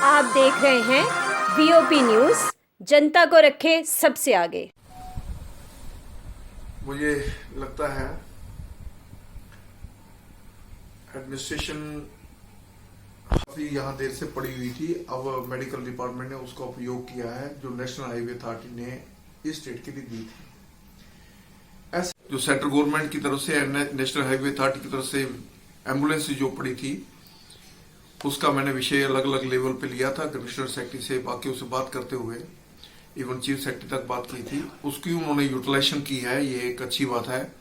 आप देख रहे हैं वीओपी न्यूज, जनता को रखे सबसे आगे। मुझे लगता है एडमिनिस्ट्रेशन काफी यहाँ देर से पड़ी हुई थी। अब मेडिकल डिपार्टमेंट ने उसका उपयोग किया है जो नेशनल हाईवे अथॉरिटी ने इस स्टेट के लिए दी थी। ऐसे जो सेंट्रल गवर्नमेंट की तरफ से नेशनल हाईवे अथॉरिटी की तरफ से एम्बुलेंस जो पड़ी थी उसका मैंने विषय अलग अलग लेवल पे लिया था। कमिश्नर सेक्रेटरी से बाकी से बात करते हुए इवन चीफ सेक्रेटरी तक बात की थी, उसकी उन्होंने यूटिलाइजेशन की है, ये एक अच्छी बात है।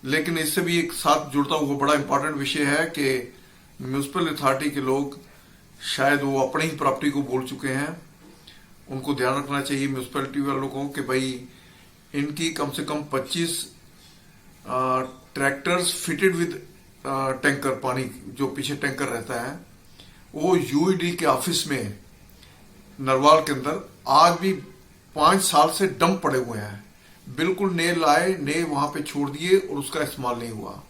लेकिन इससे भी एक साथ जुड़ता हुआ बड़ा इंपॉर्टेंट विषय है कि म्यूनिसिपल अथॉरिटी के लोग शायद वो अपनी ही प्रॉपर्टी को बोल चुके हैं। उनको ध्यान रखना चाहिए म्यूनिसिपैलिटी वालों को कि भाई इनकी कम से कम 25 ट्रैक्टर्स फिटेड विद टैंकर, पानी जो पीछे टैंकर रहता है, वो यूईडी के ऑफिस में नरवाल के अंदर आज भी 5 साल से डंप पड़े हुए हैं। बिल्कुल ने लाए ने वहां पे छोड़ दिए और उसका इस्तेमाल नहीं हुआ।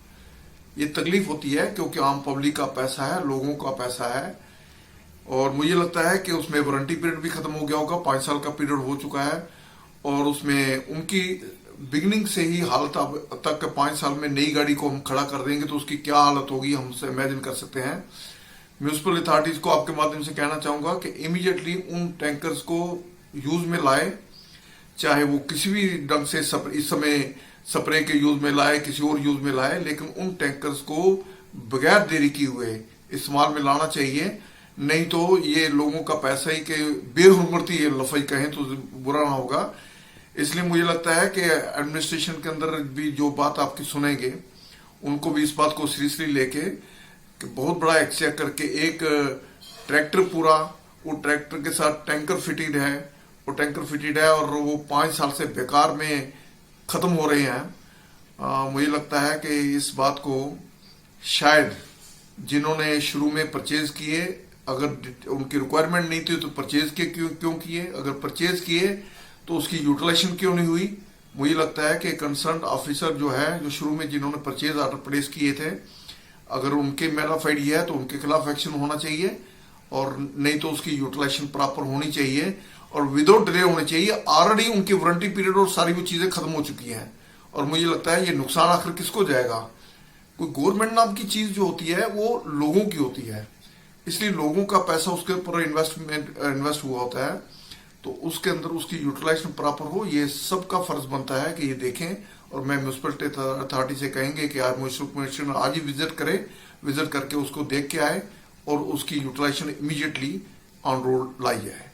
ये तकलीफ होती है क्योंकि आम पब्लिक का पैसा है, लोगों का पैसा है। और मुझे लगता है कि उसमें वारंटी पीरियड भी खत्म हो गया होगा, 5 साल का पीरियड हो चुका है और उसमें उनकी बिगिनिंग से ही हालत अब तक 5 साल में नई गाड़ी को हम खड़ा कर देंगे तो उसकी क्या हालत होगी हम से इमेजिन कर सकते हैं। म्यूनिसिपल अथॉरिटीज को आपके माध्यम से कहना चाहूंगा कि इमीडिएटली उन टैंकर्स को यूज में लाए, चाहे वो किसी भी ढंग से इस समय स्प्रे के यूज में लाए, किसी और यूज में लाए, लेकिन उन टैंकर्स को बगैर देरी किए हुए इस्तेमाल में लाना चाहिए। नहीं तो ये लोगों का पैसा ही के बेहुरमती ये लफाई कहें तो बुरा ना होगा। इसलिए मुझे लगता है कि एडमिनिस्ट्रेशन के अंदर भी जो बात आपकी सुनेंगे उनको भी इस बात को सीरियसली लेके कि बहुत बड़ा एक्शन करके एक ट्रैक्टर पूरा वो ट्रैक्टर के साथ टैंकर फिटेड है, वो टैंकर फिटेड है और वो 5 साल से बेकार में खत्म हो रहे हैं। मुझे लगता है कि इस बात को शायद जिन्होंने शुरू में परचेज किए, अगर उनकी रिक्वायरमेंट नहीं थी तो परचेज के क्यों किए, अगर परचेज किए तो उसकी यूटिलाइजेशन क्यों नहीं हुई। मुझे लगता है कि कंसर्न ऑफिसर जो है, जो शुरू में जिन्होंने परचेज ऑर्डर प्लेस किए थे, अगर उनके मैलाफाइड है तो उनके खिलाफ एक्शन होना चाहिए और नहीं तो उसकी यूटिलाइजेशन प्रॉपर होनी चाहिए और विदाउट डिले होनी चाहिए। ऑलरेडी उनकी वारंटी पीरियड और सारी वो चीजें खत्म हो चुकी हैं और मुझे लगता है ये नुकसान आखिर किसको जाएगा। कोई गवर्नमेंट नाम की चीज जो होती है वो लोगों की होती है, इसलिए लोगों का पैसा उसके ऊपर इन्वेस्ट हुआ होता है, तो उसके अंदर उसकी यूटिलाइजेशन प्रॉपर हो, ये सबका फर्ज बनता है कि ये देखें। और मैं म्यूनिसिपलिटी अथॉरिटी से कहेंगे कि आज म्यूनिसिपल कमिश्नर आज ही विजिट करे, विजिट करके उसको देख के आए और उसकी यूटिलाइजेशन इमीडिएटली ऑन रोड लाई जाए।